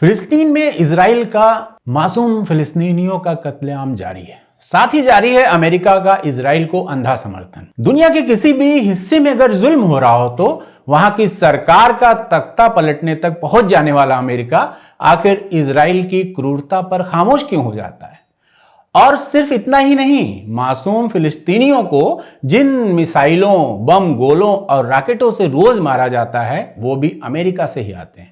फिलिस्तीन में इजराइल का मासूम फिलिस्तीनियों का कत्लेआम जारी है। साथ ही जारी है अमेरिका का इजराइल को अंधा समर्थन। दुनिया के किसी भी हिस्से में अगर जुल्म हो रहा हो तो वहां की सरकार का तख्ता पलटने तक पहुंच जाने वाला अमेरिका आखिर इजराइल की क्रूरता पर खामोश क्यों हो जाता है? और सिर्फ इतना ही नहीं, मासूम फिलिस्तीनियों को जिन मिसाइलों, बम, गोलों और रॉकेटों से रोज मारा जाता है वो भी अमेरिका से ही आते हैं।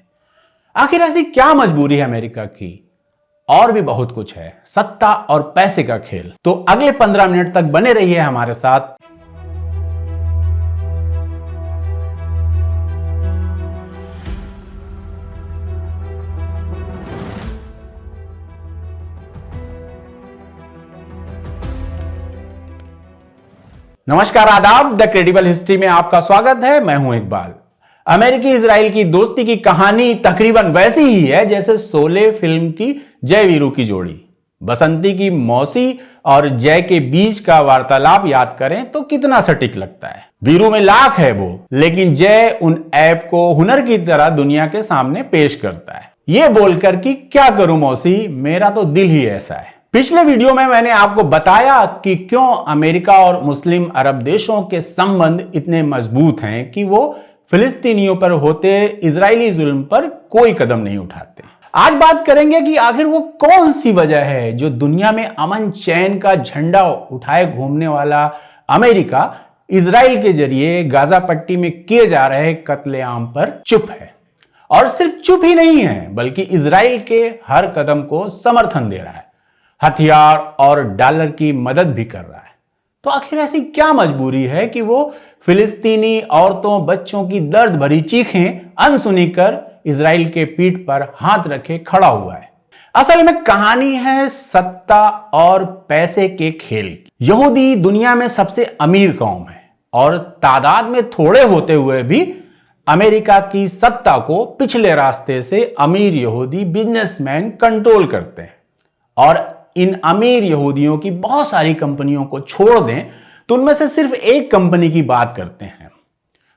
आखिर ऐसी क्या मजबूरी है अमेरिका की? और भी बहुत कुछ है, सत्ता और पैसे का खेल। तो अगले 15 मिनट तक बने रहिए हमारे साथ। नमस्कार, आदाब। द क्रेडिबल हिस्ट्री में आपका स्वागत है। मैं हूं इकबाल। अमेरिकी इजराइल की दोस्ती की कहानी तकरीबन वैसी ही है जैसे शोले फिल्म की जय वीरू की जोड़ी। बसंती की मौसी और जय के बीच का वार्तालाप याद करें तो कितना सटीक लगता है। वीरू में लाख है वो, लेकिन जय उन ऐप को हुनर की तरह दुनिया के सामने पेश करता है, ये बोलकर कि क्या करूं मौसी, मेरा तो दिल ही ऐसा है। पिछले वीडियो में मैंने आपको बताया कि क्यों अमेरिका और मुस्लिम अरब देशों के संबंध इतने मजबूत हैं कि वो फिलिस्तीनियों पर होते इजरायली जुल्म पर कोई कदम नहीं उठाते। आज बात करेंगे कि आखिर वो कौन सी वजह है जो दुनिया में अमन चैन का झंडा उठाए घूमने वाला अमेरिका इजराइल के जरिए गाजा पट्टी में किए जा रहे कत्लेआम पर चुप है। और सिर्फ चुप ही नहीं है, बल्कि इजराइल के हर कदम को समर्थन दे रहा है, हथियार और डॉलर की मदद भी कर रहा है। तो आखिर ऐसी क्या मजबूरी है कि वो फिलिस्तीनी औरतों, बच्चों की दर्द भरी चीखें अनसुनी कर इजराइल के पीठ पर हाथ रखे खड़ा हुआ है? असल में कहानी है सत्ता और पैसे के खेल की। यहूदी दुनिया में सबसे अमीर कौम है और तादाद में थोड़े होते हुए भी अमेरिका की सत्ता को पिछले रास्ते से अमीर यहूदी बिजनेसमैन कंट्रोल करते हैं। और इन अमीर यहूदियों की बहुत सारी कंपनियों को छोड़ दें तो उनमें से सिर्फ एक कंपनी की बात करते हैं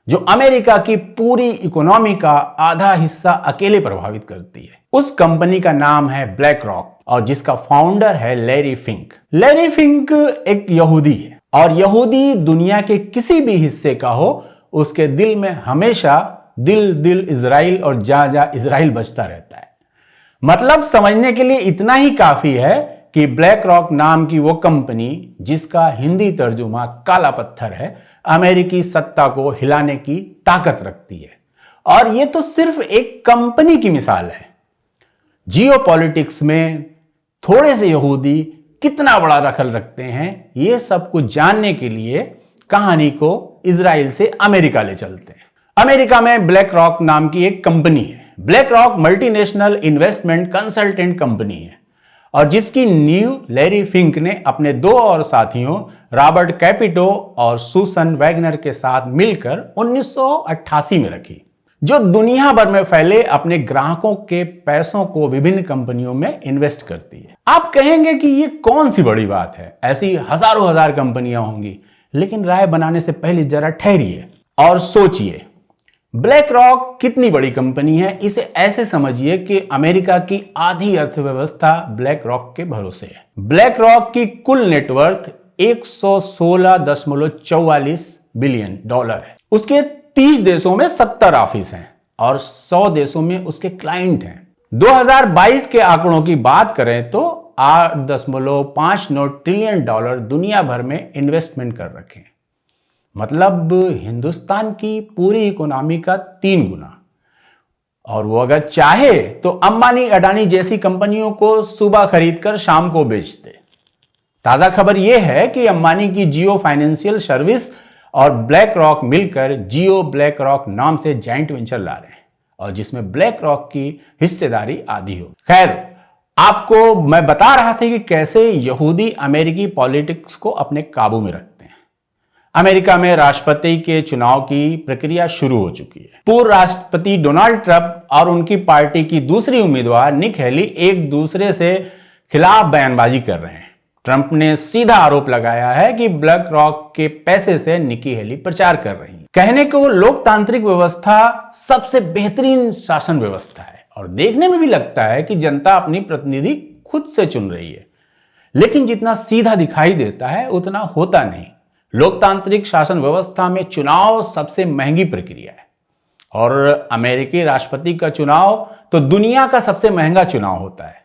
जो अमेरिका की पूरी इकोनॉमी का आधा हिस्सा अकेले प्रभावित करती है। उस कंपनी का नाम है ब्लैक रॉक और जिसका फाउंडर है लैरी फिंक। लैरी फिंक एक यहूदी है और यहूदी दुनिया के किसी भी हिस्से का हो, उसके दिल में हमेशा दिल इजराइल और जा इजराइल बजता रहता है। मतलब समझने के लिए इतना ही काफी है कि ब्लैक रॉक नाम की वो कंपनी, जिसका हिंदी तर्जुमा काला पत्थर है, अमेरिकी सत्ता को हिलाने की ताकत रखती है। और ये तो सिर्फ एक कंपनी की मिसाल है। जियोपॉलिटिक्स में थोड़े से यहूदी कितना बड़ा दखल रखते हैं, ये सब कुछ जानने के लिए कहानी को इजराइल से अमेरिका ले चलते हैं। अमेरिका में ब्लैक रॉक नाम की एक कंपनी है। Black rock multinational investment consultant company है और जिसकी नींव लैरी फिंक ने अपने दो और साथियों रॉबर्ट कैपिटो और सुसन वैगनर के साथ मिलकर 1988 में रखी, जो दुनिया भर में फैले अपने ग्राहकों के पैसों को विभिन्न कंपनियों में इन्वेस्ट करती है। आप कहेंगे कि ये कौन सी बड़ी बात है, ऐसी हजारों हजार कंपनियां होंगी। लेकिन राय बनाने से पहले जरा ठहरिए और सोचिए, ब्लैक रॉक कितनी बड़ी कंपनी है। इसे ऐसे समझिए कि अमेरिका की आधी अर्थव्यवस्था ब्लैक रॉक के भरोसे है। ब्लैक रॉक की कुल नेटवर्थ 116.44 बिलियन डॉलर है। उसके 30 देशों में 70 ऑफिस हैं और 100 देशों में उसके क्लाइंट हैं। 2022 के आंकड़ों की बात करें तो 8.59 ट्रिलियन डॉलर दुनिया भर में इन्वेस्टमेंट कर रखे हैं। मतलब हिंदुस्तान की पूरी इकोनॉमी का 3 गुना। और वो अगर चाहे तो अंबानी, अडानी जैसी कंपनियों को सुबह खरीदकर शाम को बेचते। ताजा खबर यह है कि अंबानी की जियो फाइनेंशियल सर्विस और ब्लैक रॉक मिलकर जियो ब्लैक रॉक नाम से जॉइंट वेंचर ला रहे हैं और जिसमें ब्लैक रॉक की हिस्सेदारी आधी हो। खैर, आपको मैं बता रहा था कि कैसे यहूदी अमेरिकी पॉलिटिक्स को अपने काबू में रखते हैं। अमेरिका में राष्ट्रपति के चुनाव की प्रक्रिया शुरू हो चुकी है। पूर्व राष्ट्रपति डोनाल्ड ट्रंप और उनकी पार्टी की दूसरी उम्मीदवार निक हेली एक दूसरे से खिलाफ बयानबाजी कर रहे हैं। ट्रंप ने सीधा आरोप लगाया है कि ब्लैक रॉक के पैसे से निकी हेली प्रचार कर रही हैं। कहने को लोकतांत्रिक व्यवस्था सबसे बेहतरीन शासन व्यवस्था है और देखने में भी लगता है कि जनता अपनी प्रतिनिधि खुद से चुन रही है, लेकिन जितना सीधा दिखाई देता है उतना होता नहीं। लोकतांत्रिक शासन व्यवस्था में चुनाव सबसे महंगी प्रक्रिया है और अमेरिकी राष्ट्रपति का चुनाव तो दुनिया का सबसे महंगा चुनाव होता है।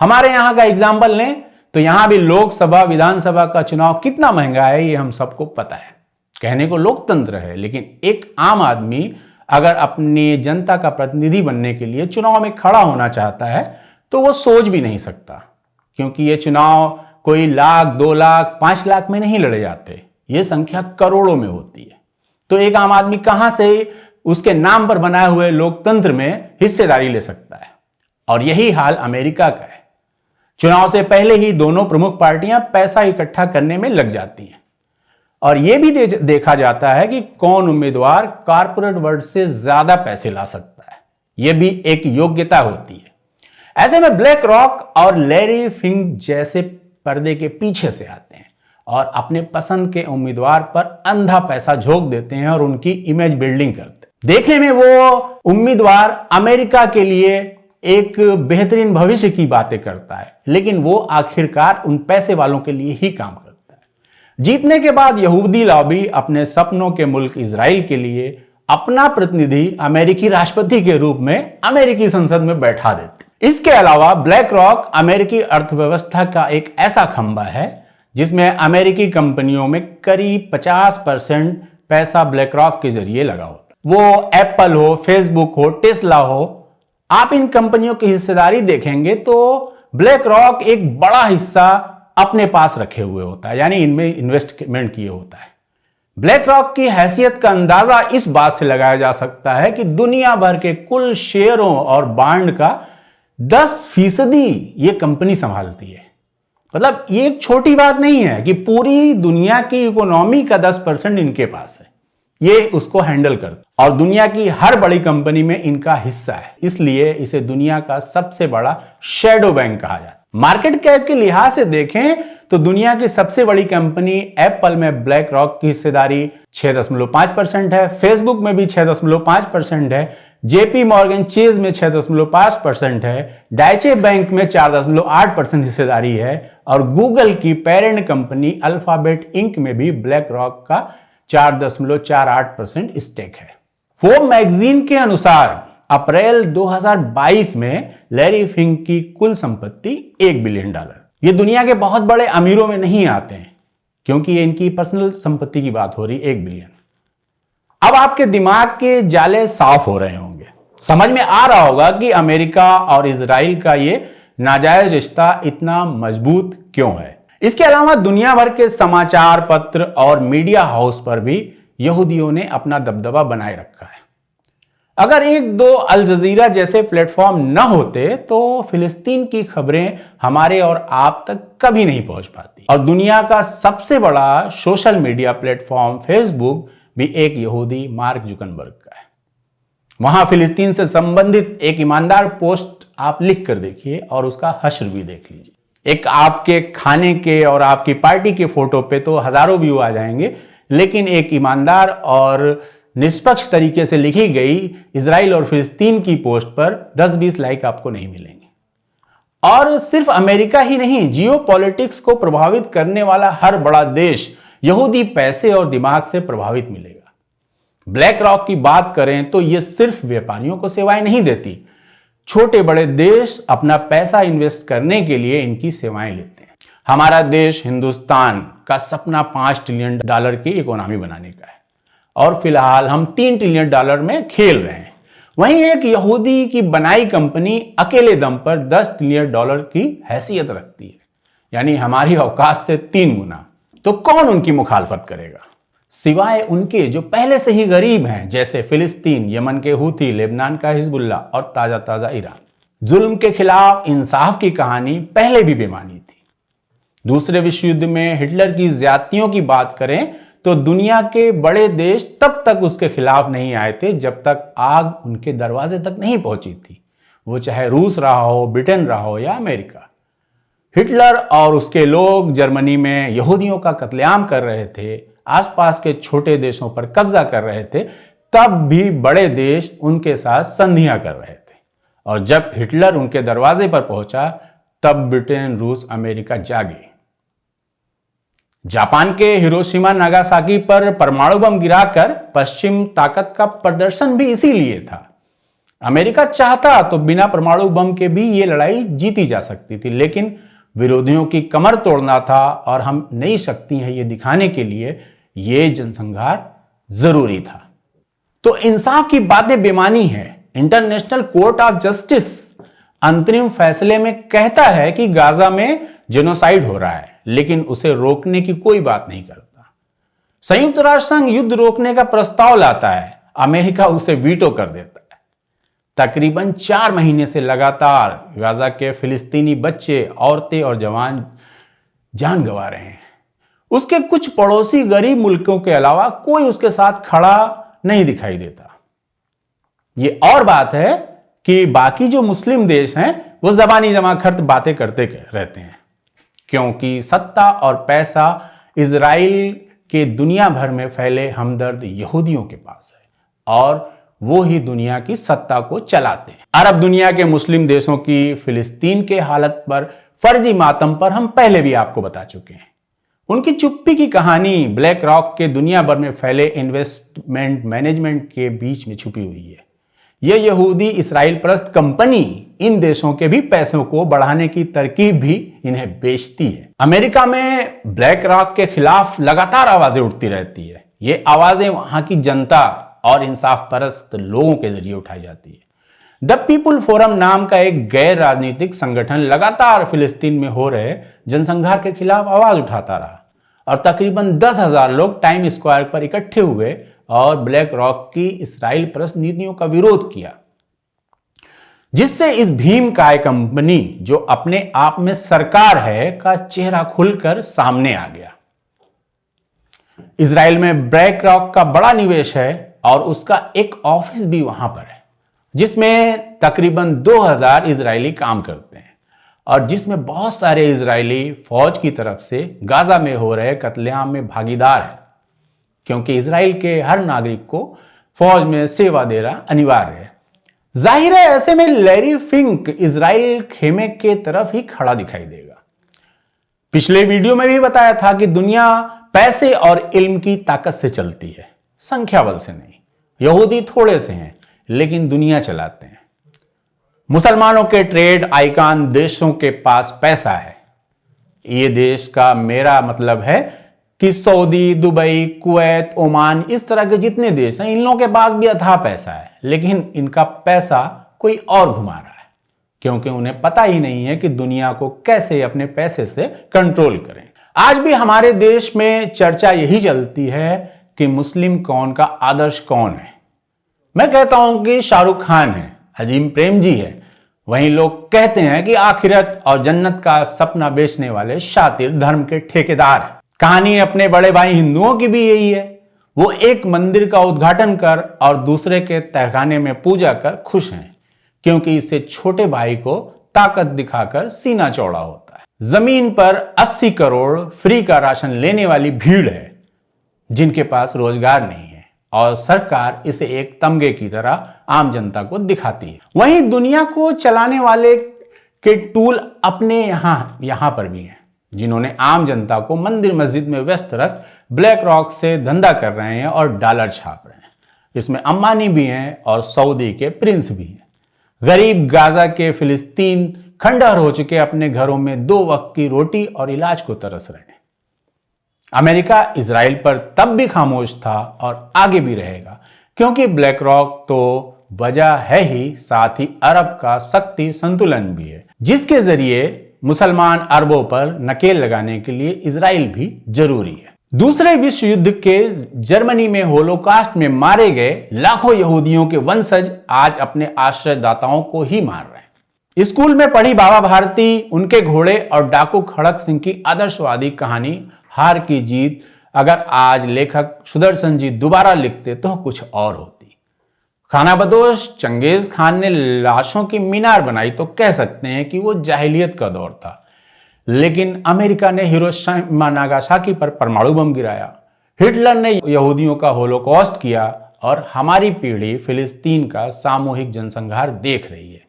हमारे यहां का एग्जाम्पल लें तो यहां भी लोकसभा विधानसभा का चुनाव कितना महंगा है ये हम सबको पता है। कहने को लोकतंत्र है, लेकिन एक आम आदमी अगर अपनी जनता का प्रतिनिधि बनने के लिए चुनाव में खड़ा होना चाहता है तो वो सोच भी नहीं सकता, क्योंकि ये चुनाव कोई लाख, 2 लाख, 5 लाख में नहीं लड़े जाते, ये संख्या करोड़ों में होती है। तो एक आम आदमी कहां से उसके नाम पर बनाए हुए लोकतंत्र में हिस्सेदारी ले सकता है? और यही हाल अमेरिका का है। चुनाव से पहले ही दोनों प्रमुख पार्टियां पैसा इकट्ठा करने में लग जाती हैं और यह भी देखा जाता है कि कौन उम्मीदवार कॉर्पोरेट वर्ल्ड से ज्यादा पैसे ला सकता है। यह भी एक योग्यता होती है। ऐसे में ब्लैक रॉक और लैरी फिंक जैसे पर्दे के पीछे से आते हैं और अपने पसंद के उम्मीदवार पर अंधा पैसा झोंक देते हैं और उनकी इमेज बिल्डिंग करते हैं। देखने में वो उम्मीदवार अमेरिका के लिए एक बेहतरीन भविष्य की बातें करता है, लेकिन वो आखिरकार उन पैसे वालों के लिए ही काम करता है। जीतने के बाद यहूदी लॉबी अपने सपनों के मुल्क इजराइल के लिए अपना प्रतिनिधि अमेरिकी राष्ट्रपति के रूप में अमेरिकी संसद में बैठा देते। इसके अलावा ब्लैक रॉक अमेरिकी अर्थव्यवस्था का एक ऐसा खंभा है जिसमें अमेरिकी कंपनियों में करीब 50% पैसा ब्लैक रॉक के जरिए लगा होता है। वो एप्पल हो, फेसबुक हो, टेस्ला हो, आप इन कंपनियों की हिस्सेदारी देखेंगे तो ब्लैक रॉक एक बड़ा हिस्सा अपने पास रखे हुए होता है, यानी इनमें इन्वेस्टमेंट किए होता है। ब्लैक रॉक की हैसियत का अंदाजा इस बात से लगाया जा सकता है कि दुनिया भर के कुल शेयरों और बांड का 10% ये कंपनी संभालती है। मतलब ये एक छोटी बात नहीं है कि पूरी दुनिया की इकोनॉमी का 10% इनके पास है, ये उसको हैंडल करता और दुनिया की हर बड़ी कंपनी में इनका हिस्सा है। इसलिए इसे दुनिया का सबसे बड़ा शैडो बैंक कहा जाता है। मार्केट कैप के लिहाज से देखें तो दुनिया की सबसे बड़ी कंपनी एप्पल में ब्लैक रॉक की हिस्सेदारी 6.5% है, फेसबुक में भी 6.5% है, जेपी मॉर्गन चेज में 6.5% है, डाइचे बैंक में 4.8% हिस्सेदारी है और गूगल की पेरेंट कंपनी अल्फाबेट इंक में भी ब्लैक रॉक का 4.48% स्टेक है। फोर्ब्स मैगजीन के अनुसार अप्रैल 2022 में लैरी फिंक की कुल संपत्ति $1 बिलियन। ये दुनिया के बहुत बड़े अमीरों में नहीं आते हैं, क्योंकि ये इनकी पर्सनल संपत्ति की बात हो रही, $1 बिलियन। अब आपके दिमाग के जाले साफ हो रहे होंगे, समझ में आ रहा होगा कि अमेरिका और इजराइल का ये नाजायज रिश्ता इतना मजबूत क्यों है। इसके अलावा दुनिया भर के समाचार पत्र और मीडिया हाउस पर भी यहूदियों ने अपना दबदबा बनाए रखा है। अगर 1-2 अल जजीरा जैसे प्लेटफॉर्म न होते तो फिलिस्तीन की खबरें हमारे और आप तक कभी नहीं पहुंच पाती। और दुनिया का सबसे बड़ा सोशल मीडिया प्लेटफॉर्म फेसबुक भी एक यहूदी मार्क जुकरबर्ग का है। वहां फिलिस्तीन से संबंधित एक ईमानदार पोस्ट आप लिख कर देखिए और उसका हश्र भी देख लीजिए। एक आपके खाने के और आपकी पार्टी के फोटो पे तो हजारों व्यू आ जाएंगे, लेकिन एक ईमानदार और निष्पक्ष तरीके से लिखी गई इजराइल और फिलिस्तीन की पोस्ट पर 10-20 लाइक आपको नहीं मिलेंगे। और सिर्फ अमेरिका ही नहीं, जियोपॉलिटिक्स को प्रभावित करने वाला हर बड़ा देश यहूदी पैसे और दिमाग से प्रभावित मिलेगा। ब्लैक रॉक की बात करें तो यह सिर्फ व्यापारियों को सेवाएं नहीं देती, छोटे बड़े देश अपना पैसा इन्वेस्ट करने के लिए इनकी सेवाएं लेते हैं। हमारा देश हिंदुस्तान का सपना $5 ट्रिलियन की इकोनॉमी बनाने का है और फिलहाल हम $3 ट्रिलियन में खेल रहे हैं। वहीं एक यहूदी की बनाई कंपनी अकेले दम पर $10 ट्रिलियन की हैसियत रखती है, यानी हमारी औकात से 3 गुना। तो कौन उनकी मुखालफत करेगा सिवाय उनके जो पहले से ही गरीब हैं, जैसे फिलिस्तीन, यमन के हूथी, लेबनान का हिजबुल्ला और ताजा ईरान। जुल्म के खिलाफ इंसाफ की कहानी पहले भी बेमानी थी। दूसरे विश्व युद्ध में हिटलर की ज्यादतियों की बात करें तो दुनिया के बड़े देश तब तक उसके खिलाफ नहीं आए थे जब तक आग उनके दरवाजे तक नहीं पहुंची थी, वो चाहे रूस रहा हो, ब्रिटेन रहा हो या अमेरिका। हिटलर और उसके लोग जर्मनी में यहूदियों का कत्लेआम कर रहे थे, आसपास के छोटे देशों पर कब्जा कर रहे थे, तब भी बड़े देश उनके साथ संधियां कर रहे थे और जब हिटलर उनके दरवाजे पर पहुंचा तब ब्रिटेन, रूस, अमेरिका जागे। जापान के हिरोशिमा नागासाकी पर परमाणु बम गिराकर पश्चिम ताकत का प्रदर्शन भी इसीलिए था। अमेरिका चाहता तो बिना परमाणु बम के भी ये लड़ाई जीती जा सकती थी, लेकिन विरोधियों की कमर तोड़ना था और हम नई शक्ति हैं ये दिखाने के लिए ये जनसंहार जरूरी था। तो इंसाफ की बातें बेमानी है। इंटरनेशनल कोर्ट ऑफ जस्टिस अंतरिम फैसले में कहता है कि गाजा में जेनोसाइड हो रहा है, लेकिन उसे रोकने की कोई बात नहीं करता। संयुक्त राष्ट्र संघ युद्ध रोकने का प्रस्ताव लाता है, अमेरिका उसे वीटो कर देता है। तकरीबन 4 महीने से लगातार गाजा के फिलिस्तीनी बच्चे, औरतें और जवान जान गंवा रहे हैं। उसके कुछ पड़ोसी गरीब मुल्कों के अलावा कोई उसके साथ खड़ा नहीं दिखाई देता। ये और बात है कि बाकी जो मुस्लिम देश हैं वो जबानी जमाखर्द बातें करते रहते हैं, क्योंकि सत्ता और पैसा इजराइल के दुनिया भर में फैले हमदर्द यहूदियों के पास है और वो ही दुनिया की सत्ता को चलाते हैं। अरब दुनिया के मुस्लिम देशों की फिलिस्तीन के हालत पर, फर्जी मातम पर हम पहले भी आपको बता चुके हैं। उनकी चुप्पी की कहानी ब्लैक रॉक के दुनिया भर में फैले इन्वेस्टमेंट मैनेजमेंट के बीच में छुपी हुई है। यह यहूदी इसराइल परस्त कंपनी इन देशों के भी पैसों को बढ़ाने की तरकीब भी इन्हें बेचती है। अमेरिका में ब्लैक रॉक के खिलाफ लगातार आवाजें उठती रहती है। ये आवाजें वहां की जनता और इंसाफ परस्त लोगों के जरिए उठाई जाती है। द पीपुल फोरम नाम का एक गैर राजनीतिक संगठन लगातार फिलिस्तीन में हो रहे जनसंहार के खिलाफ आवाज उठाता रहा और तकरीबन 10,000 लोग टाइम स्क्वायर पर इकट्ठे हुए और ब्लैक रॉक की इसराइल परस्त नीतियों का विरोध किया, जिससे इस भीमकाय कंपनी, जो अपने आप में सरकार है, का चेहरा खुलकर सामने आ गया। इसराइल में ब्लैक रॉक का बड़ा निवेश है और उसका एक ऑफिस भी वहां पर है, जिसमें तकरीबन 2000 इजरायली काम करते हैं और जिसमें बहुत सारे इजरायली फौज की तरफ से गाजा में हो रहे कत्लेआम में भागीदार हैं, क्योंकि इजराइल के हर नागरिक को फौज में सेवा देना अनिवार्य है। जाहिर है ऐसे में लैरी फिंक इजराइल खेमे के तरफ ही खड़ा दिखाई देगा। पिछले वीडियो में भी बताया था कि दुनिया पैसे और इल्म की ताकत से चलती है, संख्या बल से नहीं। यहूदी थोड़े से हैं लेकिन दुनिया चलाते हैं। मुसलमानों के ट्रेड आइकॉन देशों के पास पैसा है। ये देश का मेरा मतलब है कि सऊदी, दुबई, कुवैत, ओमान, इस तरह के जितने देश हैं, इन लोगों के पास भी अथाह पैसा है, लेकिन इनका पैसा कोई और घुमा रहा है, क्योंकि उन्हें पता ही नहीं है कि दुनिया को कैसे अपने पैसे से कंट्रोल करें। आज भी हमारे देश में चर्चा यही चलती है कि मुस्लिम कौन का आदर्श कौन है। मैं कहता हूं कि शाहरुख खान है, अजीम प्रेमजी है। वहीं लोग कहते हैं कि आखिरत और जन्नत का सपना बेचने वाले शातिर धर्म के ठेकेदार हैं। कहानी अपने बड़े भाई हिंदुओं की भी यही है। वो एक मंदिर का उद्घाटन कर और दूसरे के तहखाने में पूजा कर खुश हैं, क्योंकि इससे छोटे भाई को ताकत दिखाकर सीना चौड़ा होता है। जमीन पर 80 करोड़ फ्री का राशन लेने वाली भीड़ है जिनके पास रोजगार नहीं है और सरकार इसे एक तमगे की तरह आम जनता को दिखाती है। वहीं दुनिया को चलाने वाले के टूल अपने यहां पर भी हैं, जिन्होंने आम जनता को मंदिर मस्जिद में व्यस्त रख ब्लैक रॉक से धंधा कर रहे हैं और डॉलर छाप रहे हैं। इसमें अंबानी भी हैं और सऊदी के प्रिंस भी हैं। गरीब गाजा के फिलिस्तीन खंडहर हो चुके अपने घरों में 2 वक्त की रोटी और इलाज को तरस रहे हैं। अमेरिका इजराइल पर तब भी खामोश था और आगे भी रहेगा, क्योंकि ब्लैक रॉक तो वजह है ही, साथ ही अरब का शक्ति संतुलन भी है, जिसके जरिए मुसलमान अरबों पर नकेल लगाने के लिए इजराइल भी जरूरी है। दूसरे विश्व युद्ध के जर्मनी में होलोकास्ट में मारे गए लाखों यहूदियों के वंशज आज अपने आश्रयदाताओं को ही मार रहे हैं। स्कूल में पढ़ी बाबा भारती, उनके घोड़े और डाकू खड़क सिंह की आदर्शवादी कहानी हार की जीत अगर आज लेखक सुदर्शन जी दोबारा लिखते तो कुछ और होती। खानाबदोश चंगेज खान ने लाशों की मीनार बनाई तो कह सकते हैं कि वो जाहिलियत का दौर था, लेकिन अमेरिका ने हिरोशिमा नागासाकी पर परमाणु बम गिराया, हिटलर ने यहूदियों का होलोकॉस्ट किया और हमारी पीढ़ी फिलिस्तीन का सामूहिक जनसंहार देख रही है।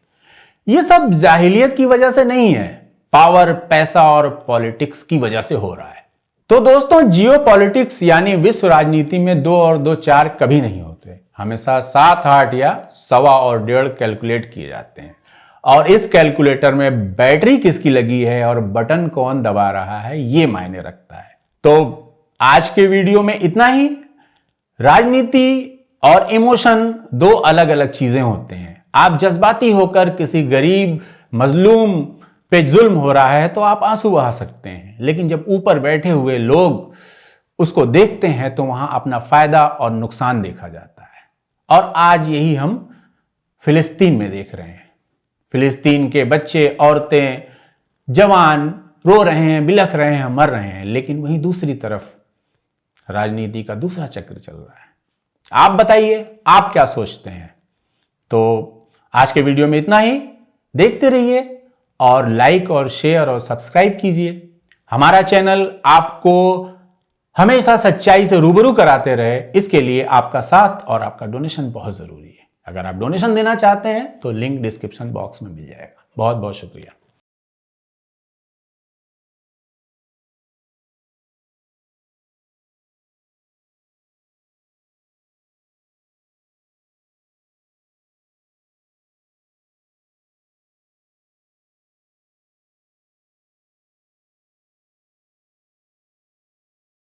ये सब जाहिलियत की वजह से नहीं है, पावर, पैसा और पॉलिटिक्स की वजह से हो रहा है। तो दोस्तों, जियो पॉलिटिक्स यानी विश्व राजनीति में 2 और 2 4 कभी नहीं होते। हमेशा 7 8 या 1.25 और 1.5 कैलकुलेट किए जाते हैं। और इस कैलकुलेटर में बैटरी किसकी लगी है और बटन कौन दबा रहा है, ये मायने रखता है। तो आज के वीडियो में इतना ही। राजनीति और इमोशन 2 अलग अलग चीजें होते हैं। आप जज्बाती होकर किसी गरीब मजलूम पे जुल्म हो रहा है तो आप आंसू बहा सकते हैं, लेकिन जब ऊपर बैठे हुए लोग उसको देखते हैं तो वहां अपना फायदा और नुकसान देखा जाता है। और आज यही हम फिलिस्तीन में देख रहे हैं। फिलिस्तीन के बच्चे, औरतें, जवान रो रहे हैं, बिलख रहे हैं, मर रहे हैं, लेकिन वहीं दूसरी तरफ राजनीति का दूसरा चक्र चल रहा है। आप बताइए, आप क्या सोचते हैं? तो आज के वीडियो में इतना ही। देखते रहिए और लाइक और शेयर और सब्सक्राइब कीजिए। हमारा चैनल आपको हमेशा सच्चाई से रूबरू कराते रहे, इसके लिए आपका साथ और आपका डोनेशन बहुत जरूरी है। अगर आप डोनेशन देना चाहते हैं तो लिंक डिस्क्रिप्शन बॉक्स में मिल जाएगा। बहुत बहुत शुक्रिया।